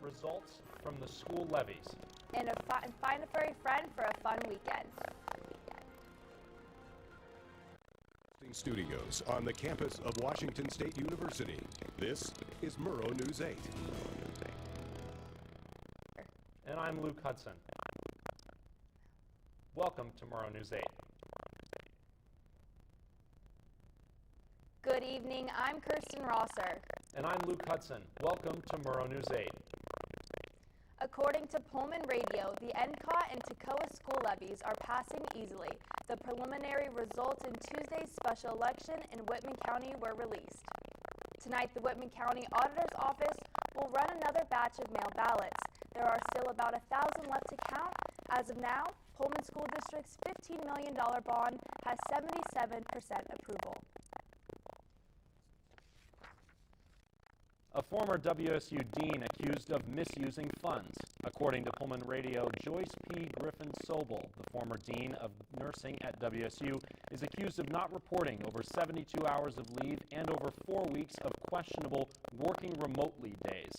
results from the school levies. And find a furry friend for a fun weekend. Studios on the campus of Washington State University. This is Murrow News 8. And I'm Luke Hudson. Welcome to Murrow News 8. Good evening, I'm Kirsten Rosser. And I'm Luke Hudson. Welcome to Murrow News 8. According to Pullman Radio, the Endicott and Toccoa school levies are passing easily. The preliminary results in Tuesday's special election in Whitman County were released. Tonight, the Whitman County Auditor's Office will run another batch of mail ballots. There are still about 1,000 left to count. As of now, Pullman School District's $15 million bond has 77% approval. A former WSU dean accused of misusing funds. According to Pullman Radio, Joyce P. Griffin-Sobel, the former dean of nursing at WSU, is accused of not reporting over 72 hours of leave and over 4 weeks of questionable working remotely days.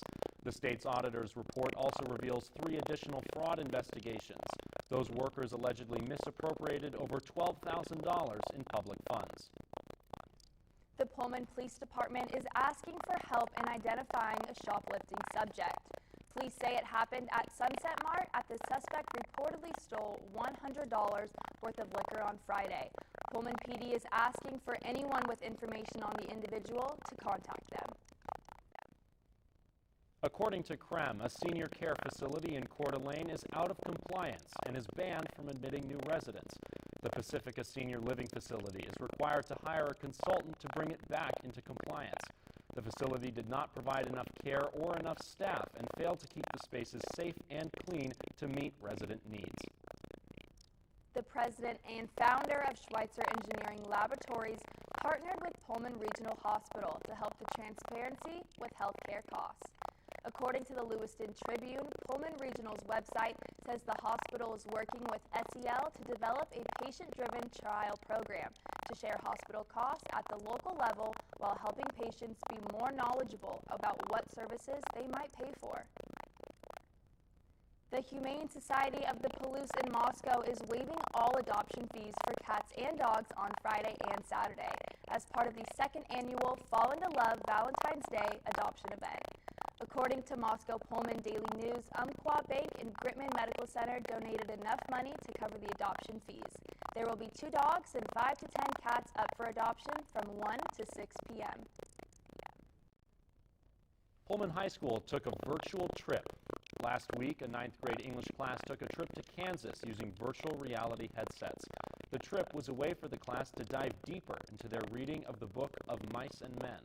The state's auditor's report also reveals 3 additional fraud investigations. Those workers allegedly misappropriated over $12,000 in public funds. The Pullman Police Department is asking for help in identifying a shoplifting subject. Police say it happened at Sunset Mart after the suspect reportedly stole $100 worth of liquor on Friday. Pullman PD is asking for anyone with information on the individual to contact them. According to CREM, a senior care facility in Coeur d'Alene is out of compliance and is banned from admitting new residents. The Pacifica Senior Living Facility is required to hire a consultant to bring it back into compliance. The facility did not provide enough care or enough staff and failed to keep the spaces safe and clean to meet resident needs. The president and founder of Schweitzer Engineering Laboratories partnered with Pullman Regional Hospital to help the transparency with healthcare costs. According to the Lewiston Tribune, Pullman Regional's website says the hospital is working with SEL to develop a patient-driven trial program to share hospital costs at the local level while helping patients be more knowledgeable about what services they might pay for. The Humane Society of the Palouse in Moscow is waiving all adoption fees for cats and dogs on Friday and Saturday as part of the second annual Fall into Love Valentine's Day adoption event. According to Moscow Pullman Daily News, Umpqua Bank and Gritman Medical Center donated enough money to cover the adoption fees. There will be 2 dogs and 5 to 10 cats up for adoption from 1 to 6 p.m. Pullman High School took a virtual trip. Last week, a 9th grade English class took a trip to Kansas using virtual reality headsets. The trip was a way for the class to dive deeper into their reading of the Book of Mice and Men.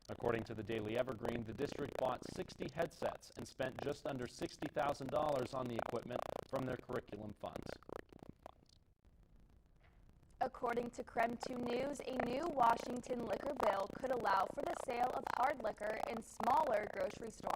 According to the Daily Evergreen, the district bought 60 headsets and spent just under $60,000 on the equipment from their curriculum funds. According to KREM 2 News, a new Washington liquor bill could allow for the sale of hard liquor in smaller grocery stores.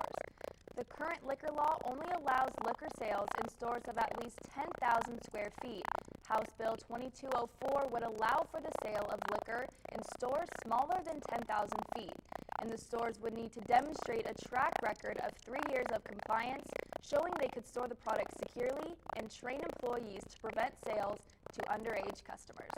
The current liquor law only allows liquor sales in stores of at least 10,000 square feet. House Bill 2204 would allow for the sale of liquor in stores smaller than 10,000 feet, and the stores would need to demonstrate a track record of 3 years of compliance, showing they could store the product securely and train employees to prevent sales to underage customers.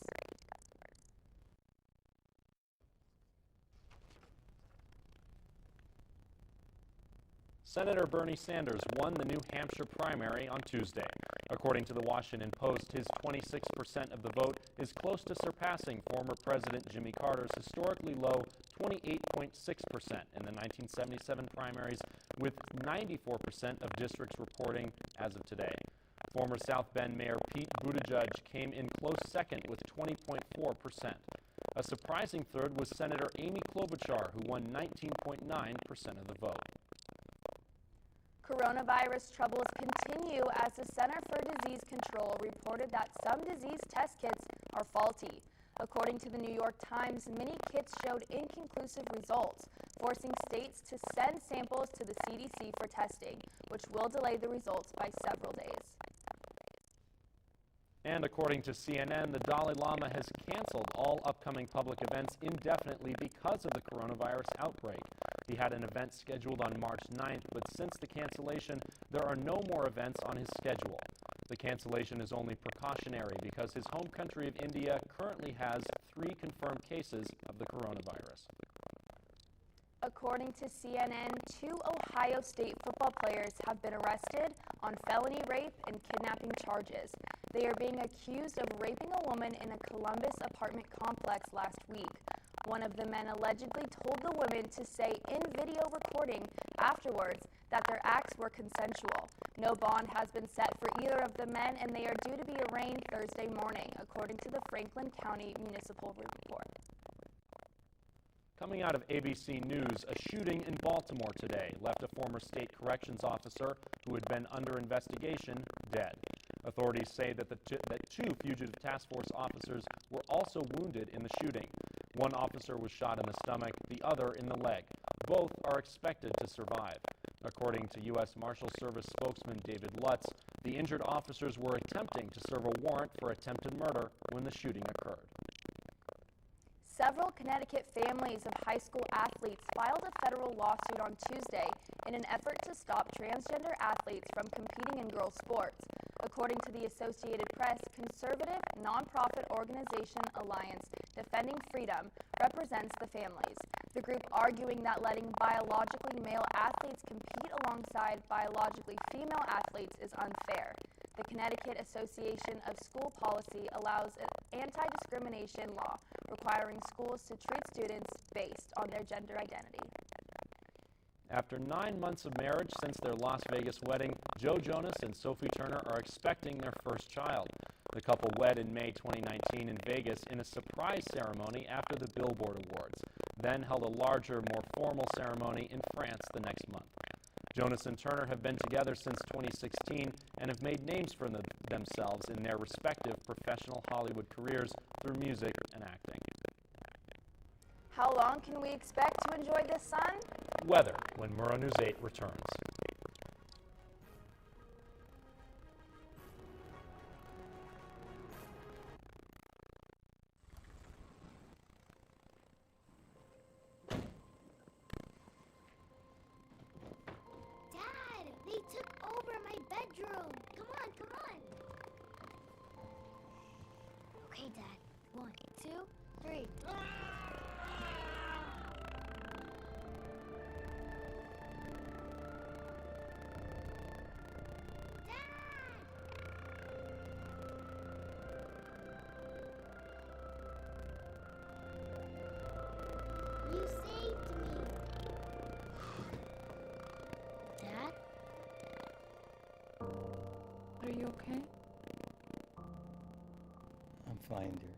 Senator Bernie Sanders won the New Hampshire primary on Tuesday. According to the Washington Post, his 26% of the vote is close to surpassing former President Jimmy Carter's historically low 28.6% in the 1977 primaries, with 94% of districts reporting as of today. Former South Bend Mayor Pete Buttigieg came in close second with 20.4%. A surprising third was Senator Amy Klobuchar, who won 19.9% of the vote. Coronavirus troubles continue as the Center for Disease Control reported that some disease test kits are faulty. According to the New York Times, many kits showed inconclusive results, forcing states to send samples to the CDC for testing, which will delay the results by several days. And according to CNN, the Dalai Lama has canceled all upcoming public events indefinitely because of the coronavirus outbreak. He had an event scheduled on March 9th, but since the cancellation, there are no more events on his schedule. The cancellation is only precautionary because his home country of India currently has 3 confirmed cases of the coronavirus. According to CNN, 2 Ohio State football players have been arrested on felony rape and kidnapping charges. They are being accused of raping a woman in a Columbus apartment complex last week. One of the men allegedly told the women to say in video recording afterwards that their acts were consensual. No bond has been set for either of the men, and they are due to be arraigned Thursday morning, according to the Franklin County Municipal Report. Coming out of ABC News, a shooting in Baltimore today left a former state corrections officer who had been under investigation dead. Authorities say that two fugitive task force officers were also wounded in the shooting. One officer was shot in the stomach, the other in the leg. Both are expected to survive. According to U.S. Marshal Service spokesman David Lutz, the injured officers were attempting to serve a warrant for attempted murder when the shooting occurred. Several Connecticut families of high school athletes filed a federal lawsuit on Tuesday in an effort to stop transgender athletes from competing in girls' sports. According to the Associated Press, conservative nonprofit organization Alliance Defending Freedom represents the families. The group arguing that letting biologically male athletes compete alongside biologically female athletes is unfair. The Connecticut Association of School Policy allows an anti-discrimination law requiring schools to treat students based on their gender identity. After 9 months of marriage since their Las Vegas wedding, Joe Jonas and Sophie Turner are expecting their first child. The couple wed in May 2019 in Vegas in a surprise ceremony after the Billboard Awards, then held a larger, more formal ceremony in France the next month. Jonas and Turner have been together since 2016 and have made names for themselves in their respective professional Hollywood careers through music and acting. How long can we expect to enjoy this sun? Weather when Murrow News 8 returns. They took over my bedroom. Come on, come on. Okay, Dad. 1, 2, 3. Dad! You saved me. Dad? Are you okay? I'm fine, dear.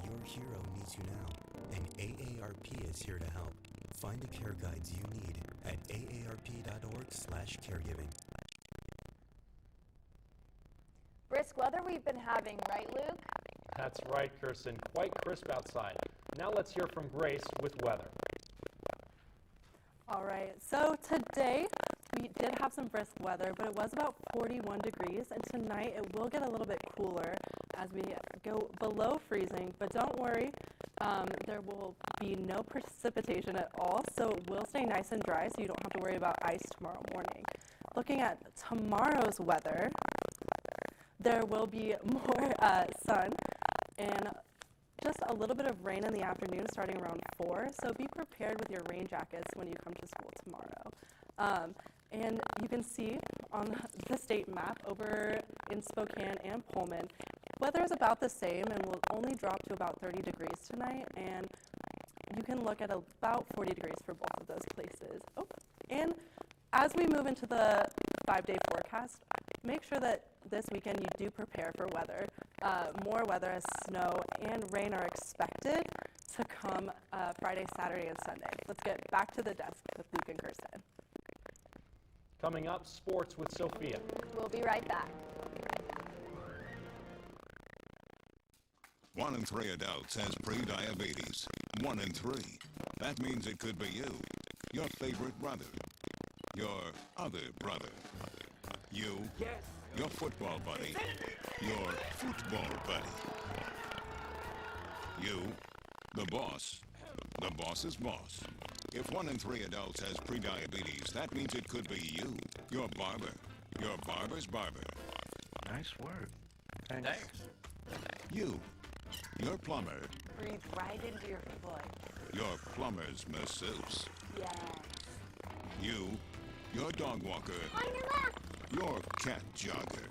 Your hero needs you now, and AARP is here to help. Find the care guides you need at aarp.org/caregiving. Brisk weather we've been having, right, Luke? That's right, Kirsten. Quite crisp outside. Now let's hear from Grace with weather. All right, so today we did have some brisk weather, but it was about 41 degrees, and tonight it will get a little bit cooler as we go below freezing, but don't worry, there will be no precipitation at all, so it will stay nice and dry, so you don't have to worry about ice tomorrow morning. Looking at tomorrow's weather, there will be more sun and just a little bit of rain in the afternoon starting around 4, so be prepared with your rain jackets when you come to school tomorrow. And you can see on the state map over in Spokane and Pullman, weather is about the same and will only drop to about 30 degrees tonight, and you can look at about 40 degrees for both of those places. Oh, and as we move into the 5-day forecast, make sure that this weekend you do prepare for weather. More weather as snow and rain are expected to come Friday, Saturday, and Sunday. Let's get back to the desk with Luke and Kirsten. Coming up, sports with Sophia. We'll be right back. 1 in 3 adults has pre-diabetes. 1 in 3. That means it could be you, your favorite brother, your other brother, you, your football buddy, your football buddy. You, the boss. The boss's boss. If 1 in 3 adults has prediabetes, that means it could be you, your barber, your barber's barber. Nice work. Thanks. You, your plumber, Breathe right into your foot. your plumber's masseuse. Yes. You, your dog walker, On your left. your cat jogger.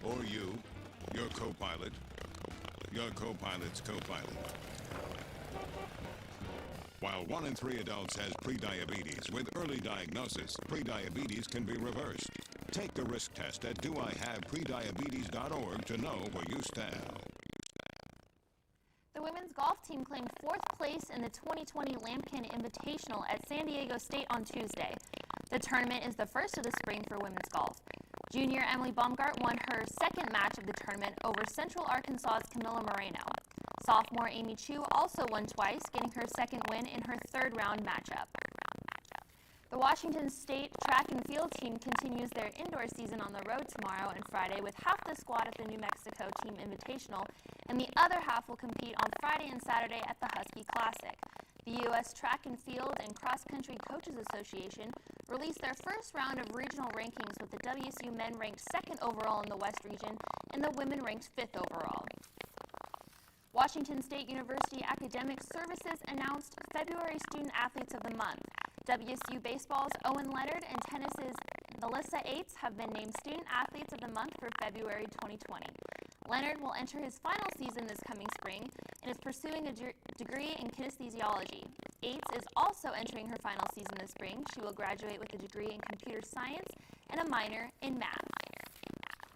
Or you, your co-pilot, your co-pilot's co-pilot. While 1 in 3 adults has prediabetes, with early diagnosis, prediabetes can be reversed. Take the risk test at doihaveprediabetes.org to know where you stand. The women's golf team claimed 4th place in the 2020 Lambkin Invitational at San Diego State on Tuesday. The tournament is the first of the spring for women's golf. Junior Emily Baumgart won her 2nd match of the tournament over Central Arkansas's Camila Moreno. Sophomore Amy Chu also won twice, getting her 2nd win in her 3rd round matchup. The Washington State track and field team continues their indoor season on the road tomorrow and Friday with half the squad at the New Mexico Team Invitational, and the other half will compete on Friday and Saturday at the Husky Classic. The U.S. Track and Field and Cross Country Coaches Association released their first round of regional rankings with the WSU men ranked 2nd overall in the West region and the women ranked 5th overall. Washington State University Academic Services announced February Student Athletes of the Month. WSU Baseball's Owen Leonard and tennis's Melissa Aites have been named Student Athletes of the Month for February 2020. Leonard will enter his final season this coming spring and is pursuing a degree in kinesiology. Aites is also entering her final season this spring. She will graduate with a degree in computer science and a minor in math.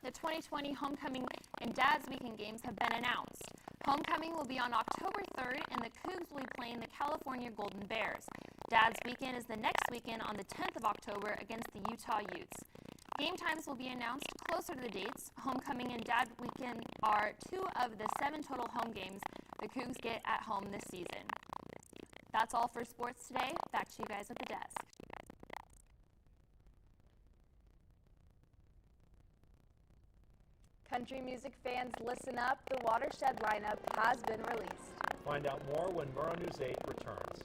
The 2020 Homecoming and Dad's Weekend games have been announced. Homecoming will be on October 3rd, and the Cougs will be playing the California Golden Bears. Dad's Weekend is the next weekend on the 10th of October against the Utah Utes. Game times will be announced closer to the dates. Homecoming and Dad Weekend are 2 of the 7 total home games the Cougs get at home this season. That's all for sports today. Back to you guys at the desk. Country music fans, listen up. The Watershed lineup has been released. Find out more when Murrow News 8 returns.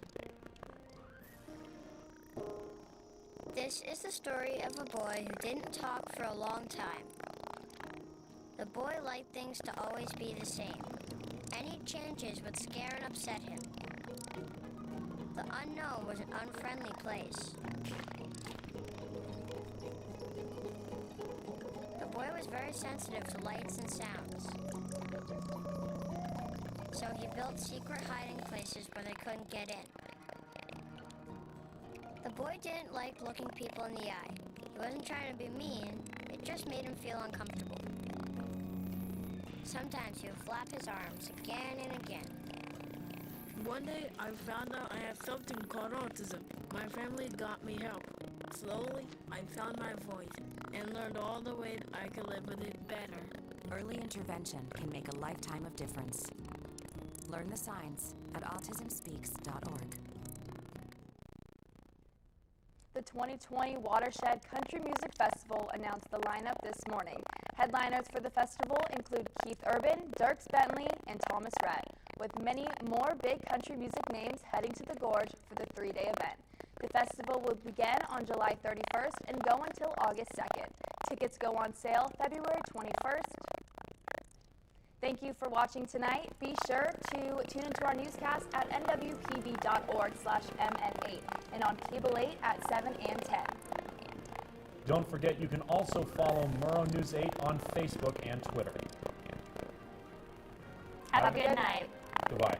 This is the story of a boy who didn't talk for a long time. The boy liked things to always be the same. Any changes would scare and upset him. The unknown was an unfriendly place. The boy was very sensitive to lights and sounds. So he built secret hiding places where they couldn't get in. The boy didn't like looking people in the eye. He wasn't trying to be mean, it just made him feel uncomfortable. Sometimes he would flap his arms again and again. One day I found out I had something called autism. My family got me help. Slowly, I found my voice and learned all the ways I could live with it better. Early intervention can make a lifetime of difference. Learn the signs at autismspeaks.org. The 2020 Watershed Country Music Festival announced the lineup this morning. Headliners for the festival include Keith Urban, Dierks Bentley, and Thomas Rhett, with many more big country music names heading to the Gorge for the 3-day event. The festival will begin on July 31st and go until August 2nd. Tickets go on sale February 21st. Thank you for watching tonight. Be sure to tune into our newscast at nwpd.org/mn8 and on Cable 8 at 7 and 10. Don't forget you can also follow Murrow News 8 on Facebook and Twitter. Have a good night. Goodbye.